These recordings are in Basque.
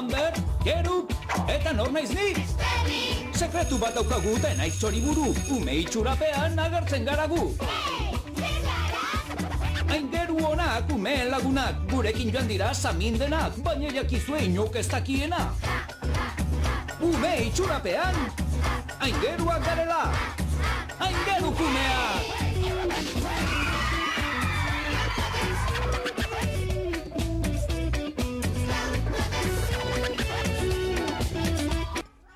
Amber, Keruk, eta nor naiz ni? Sekretu bat daukagu eta naiz txoriburu. Ume itxurapean agertzen gara gu. Aingeru honak, umeen lagunak, gurekin joan dira samindenak, baina jakizue inok ez dakiena. Ume itxurapean, aingeruak garela. Aingeru kumeak!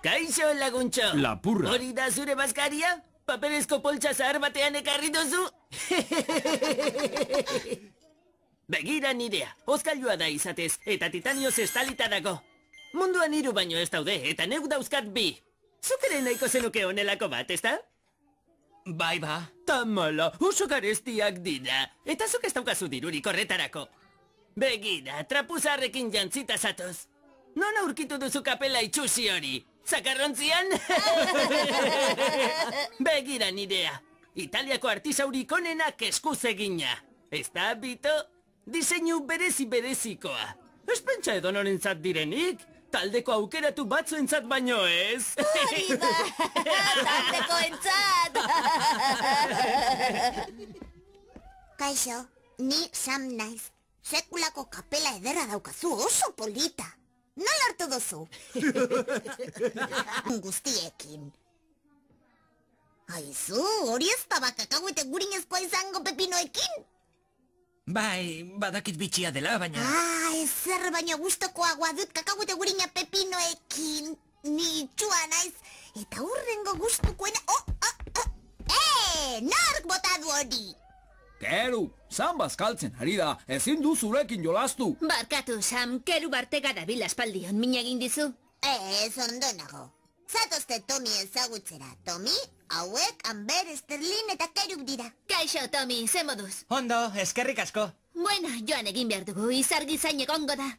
Kaixo laguntxo! Lapurra! Hori da zure bazkaria? Paperezko poltsa zahar batean ekarri duzu? Begira nirea, hozkailua da izatez, eta titanioz estalita dago. Munduan 3 baino ez daude, eta neuk dauzkat 2. Zuk ere nahiko zenuke honelako bat, ezta? Bai ba. Tamala, oso garestiak dira, eta zuk ez daukazu dirurik horretarako. Begira, trapuzarrekin jantzita zatoz. Non aurkitu duzu kapela itxusi hori? Zakarrontzian? Begira nirea, Italiako artisaurik onenak eskuz egina. Ez da, Bito? Diseinu berezikoa. Ez pentsa edonorentzat direnik? Taldeko aukeratu batzuentzat baino ez? Hori da! Taldekoentzat! Kaixo, ni Sam naiz. Sekulako kapela ederra daukazu, oso polita. Nola hartu duzu? Guztiekin. Aizu, hori ez da bakakauete gurinezkoa izango pepinoekin? Bai, badakit bitxia dela, baina... Ezer baino gustokoagoa dut kakauete gurina pepinoekin. Ni itxua naiz, eta hurrengo gustukoena... Nork bota du hori? Keru, Sam bazkaltzen ari da, ezin du zurekin jolastu. Barkatu, Sam, Keru bartega dabil aspaldion min egin dizu. Ez ondo nago. Zatozte Tomi ezagutzera. Tomi, hauek, Amber, Sterlin eta Keruk dira. Kaixo, Tomi, ze moduz? Ondo, eskerrik asko. Bueno, joan egin behar dugu, izargi zain egongo da.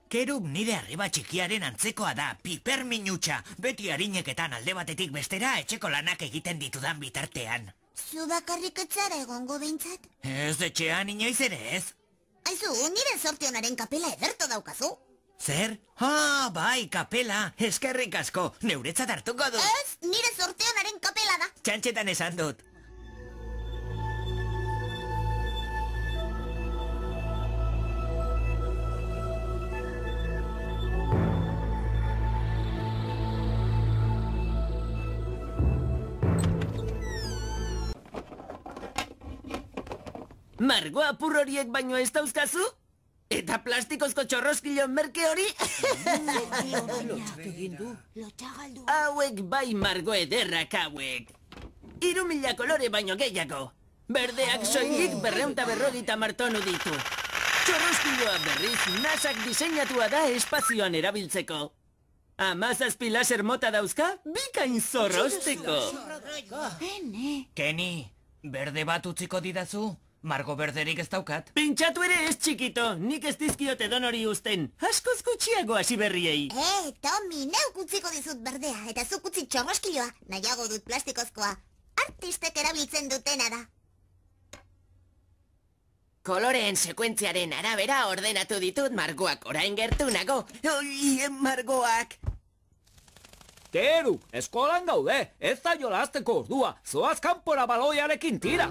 Keruk nire arriba txikiaren antzekoa da, piper minutxa. Beti harineketan alde batetik bestera etxeko lanak egiten ditudan bitartean. Zu bakarrik etzara egongo behintzat? Ez etxean inoiz ere ez. Aizu, nire sorte honaren kapela ederto daukazu. Zer? Bai, kapela, eskerrik asko, neuretzat hartuko du. Ez, nire sorte honaren kapela da. Txantxetan esan dut. Margo apur horiek baino ez dauzkazu? Eta plastikozko txorroskilo merke hori? Hauek bai margo ederrak hauek. 3.000 kolore baino gehiago. Berdeak soilik 250 martonu ditu. Txorroskiloa berriz nasak diseinatua da espazioan erabiltzeko. 17 laser mota dauzka, bikain zorrozteko. Kenny, berde bat utziko didazu? Margo berderik ez daukat. Pintxatu ere ez txikito, nik ez dizkiote donori uzten. Askoz gutxiago hasi berriei. Tomi, neuk utziko dizut berdea, eta zuk utzi txorroskiloa. Nahiago dut plastikozkoa. Artistek erabiltzen dutena da. Koloreen sekuentziaren arabera ordenatu ditut margoak orain gertu nago. Oi, margoak! Keru, eskolan gaude, ez da jolasteko ordua. Zoaz kanpora baloiarekin tira.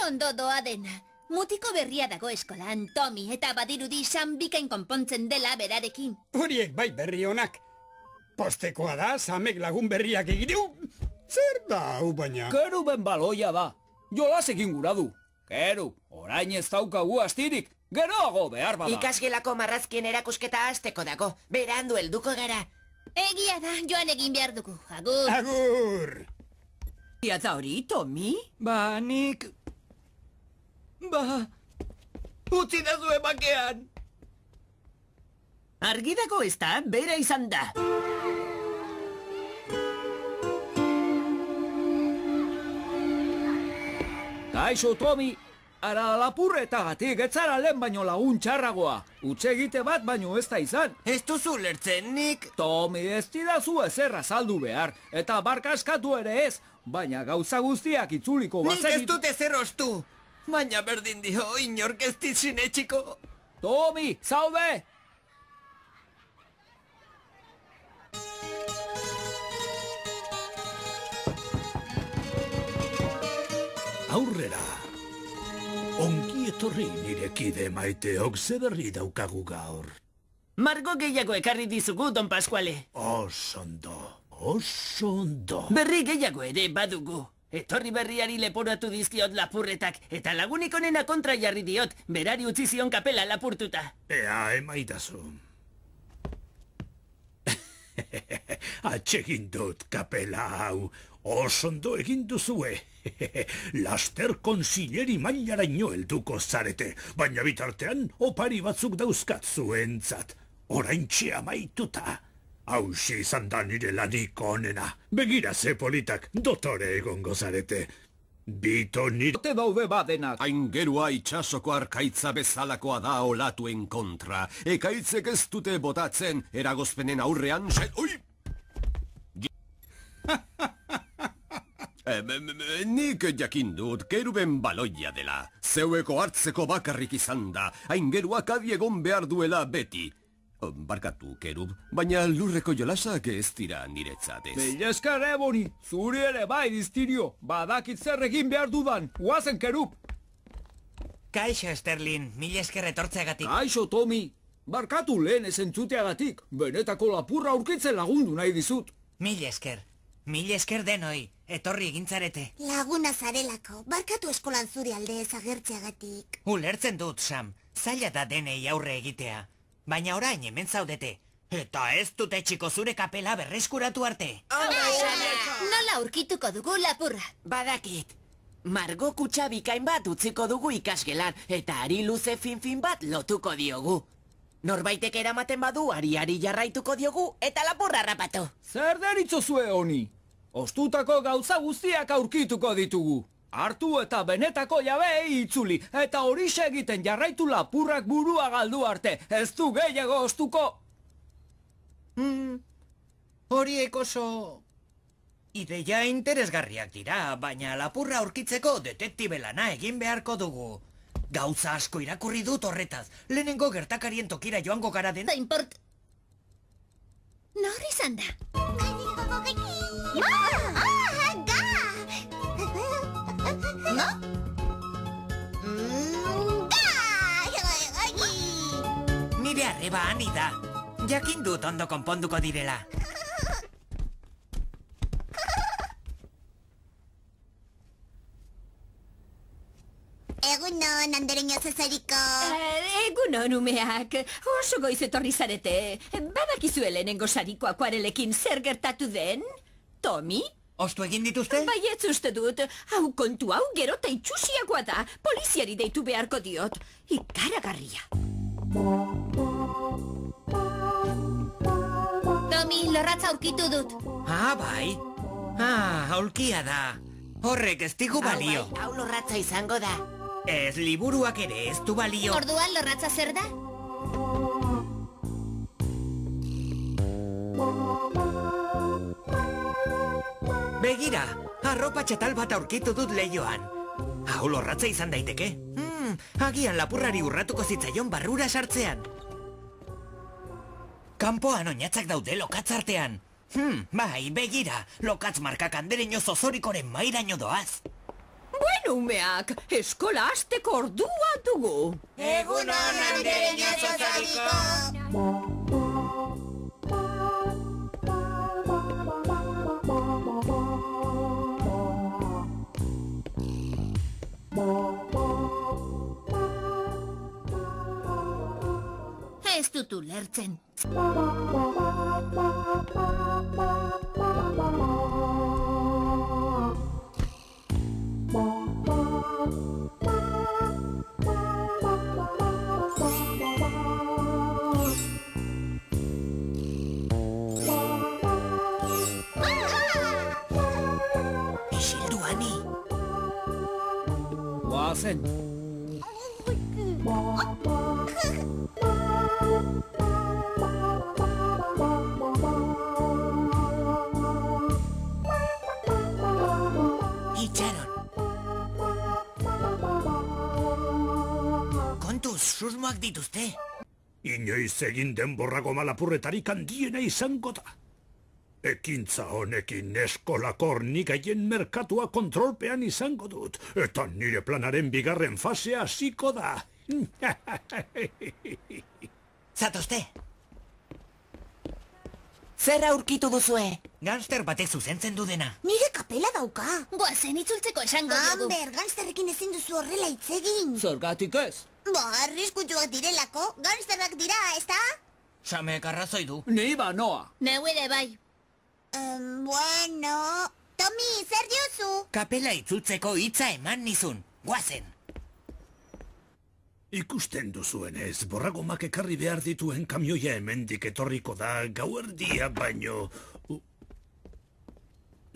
Ondo doa dena. Mutiko berria dago eskolan, Tomi, eta badirudi Sam bikain konpontzen dela berarekin. Horiek bai berri honak. Postekoa da, Samek lagun berriak egitu. Zer da, hau baina? Keru ben baloia da. Jolas egin gura du. Keru, orain ez daukagu astirik. Geroago behar bada. Ikasgelako marrazkien erakusketa hasteko dago. Berandu helduko gara. Egia da, joan egin behar dugu. Agur. Agur. Ia da hori, Tomi? Nik... Utzi da zuen bakean! Argi dago ez da, bera izan da. Kaixo, Tomi, ara lapurretagatik etzara lehen baino lagun txarragoa. Utse egite bat baino ez da izan. Ez duzu lertzen, nik... Tomi, ez didazu ezerra saldu behar, eta barkaskatu ere ez, baina gauza guztiak itzuliko Nik bazen... ez dut ezer ostu! Baina berdin dio, inork ez dizin etxiko... Tomi, zaude! Aurrera! Ongi etorri nire kide maiteok zederri daukagu gaur. Margo gehiago ekarri dizugu, Don Pasquale. Osondo, osondo. Berri gehiago ere badugu. Etorri berriari leporatu dizkiot lapurretak, eta lagunik onena kontra jarri diot, berari utzi zion kapela lapurtuta. Ea, emaitazu. Atsegin dut kapela hau, osondo egin duzue. Laster konsileri mailaraino helduko zarete, baina bitartean opari batzuk dauzkat zuentzat. Oraintxe amaituta. Hauxe izan da nire laniko onena. Begira ze politak, dotore egongo zarete. Bito nire... Te daude badenak. Aingerua itxasoko arkaitza bezalakoa da olatuen kontra. Ekaitzek ez dute botatzen eragozpenen aurrean... Ui! Nik jakin dut, keruben baloia dela. Zeueko hartzeko bakarrik izan da. Aingeruak adiegon behar duela beti. Barkatu, kerub, baina lurreko jolasak ez dira niretzat ez. Mila esker, Eboni, zuri ere bai diztirio, badakit zer egin behar dudan, guazen, kerub. Kaixo, Sterling, mila esker etortzeagatik. Kaixo, Tomi, barkatu lehen ez entzuteagatik, benetako lapurra aurkitzen lagundu nahi dizut. Mila esker denoi, etorri egintzarete. Laguna zarelako, barkatu eskolan zuri alde ez agertzeagatik. Ulertzen dut, Sam, zaila da denei aurre egitea. Baina orain hemen zaudete. Eta ez dut etxiko zure kapela berreskuratu arte. Nola aurkituko dugu lapurra? Badakit. Margo kutxa bikain bat utziko dugu ikasgelan, eta ari luze fin bat lotuko diogu. Norbaitek eramaten badu, ari jarraituko diogu, eta lapurra rapatu. Zer deritzozue honi? Ostutako gauza guztiak aurkituko ditugu. Hartu eta benetako jabei itzuli, eta horixe egiten jarraitu lapurrak burua galdu arte, ez du gehiago ostuko. Horiek oso... Ideia interesgarriak dira, baina lapurra aurkitzeko detektibe lana egin beharko dugu. Gauza asko irakurri dut horretaz, lehenengo gertakarien tokira joango gara den... Da import... Nor izan da? Nire arreba ani da. Jakin dut ondo konponduko direla. Egunon, andereño zezariko. Egunon, umeak. Oso goiz etorri zarete. Badakizue lehenengo sariko akuarelekin zer gertatu den? Tomi? Ostu egin dituzte? Baietz uste dut. Hau kontu hau gero eta itxusiakoa da. Poliziari deitu beharko diot. Ikaragarria. Tomi, lorratza aurkitu dut. Bai. Aulkia da. Horrek ez digu balio. Hau lorratza izango da. Ez liburuak ere ez du balio. Orduan lorratza zer da? Begira, arropa txatal bat aurkitu dut leioan. Hau lorratza izan daiteke. Agian lapurrari urratuko zitzaion barrura sartzean. Kanpoan oinatzak daude lokatz artean. Bai, begira, lokatz markak andereño zozorikoren mairaino doaz. Bueno, umeak, eskola hasteko ordua dugu. Egunon, andereño zozoriko. Ez dut ulertzen. bazen. Itxaron. Kontuz, susmoak dituzte. Inoiz egin denborrako malapurretarik handiena izango da. Ekintza honekin eskolako hornikaien merkatua kontrolpean izango dut, eta nire planaren bigarren fasea hasiko da. Zatozte. Zer aurkitu duzue? Gangster batek zuzentzen du dena. Nire kapela dauka. Goazen itzultzeko esango dugu. Amber, gangsterrekin ezin duzu horrela hitz egin. Zergatik ez? Arriskutsuak direlako, gangsterrak dira, ezta? Samek arrazoi du. Ni ba noa. Neu ere bai. Bueno... Tomi, zer diozu? Kapela itzultzeko hitza eman nizun. Guazen. Ikusten duzuenez, borragomak ekarri behar dituen kamioia hemendik etorriko da gauerdia baino...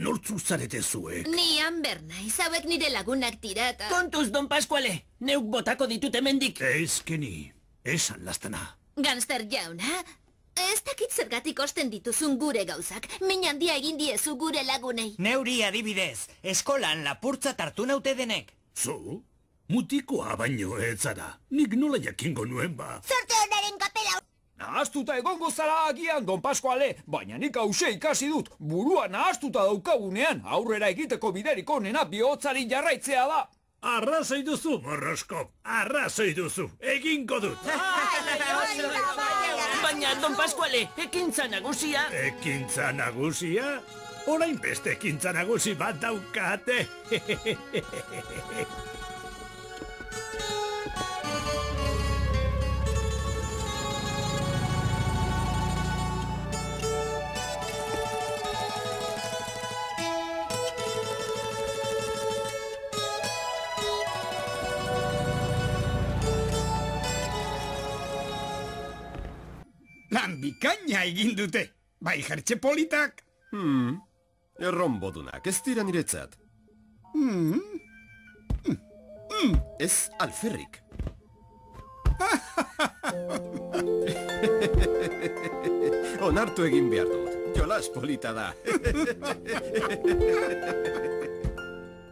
Nortzu zarete zuek? Ni Amber naiz, hauek nire lagunak dira eta... Kontuz, Don Pascuale, neuk botako ditut hemendik. Ezkeni, esan lastana. Gangster jauna, ez dakit zergatik osten dituzun gure gauzak. Min handia egin diezu gure lagunei. Neuri adibidez, eskolan lapurtza hartu naute denek. Zu? Mutikoa baino ez zara. Nik nola jakingo nuen ba. Zorte honaren kapela... Nahaztuta egongo zara agian, Don Pascuale, baina nik hause ikasi dut. Burua nahaztuta daukagunean, aurrera egiteko biderik onena bihotzari jarraitzea da. Arrazoi duzu, Morroskop, arrazoi duzu, egingo dut. Baina, Don Pascuale, ekintza nagusia... Ekintza nagusia? Orain beste ekintza nagusi bat daukate. Lan bikaina egin dute, bai jertxe politak. Erronbodunak, ez dira niretzat. Ez alferrik. Onartu egin behar dut, jolas polita da.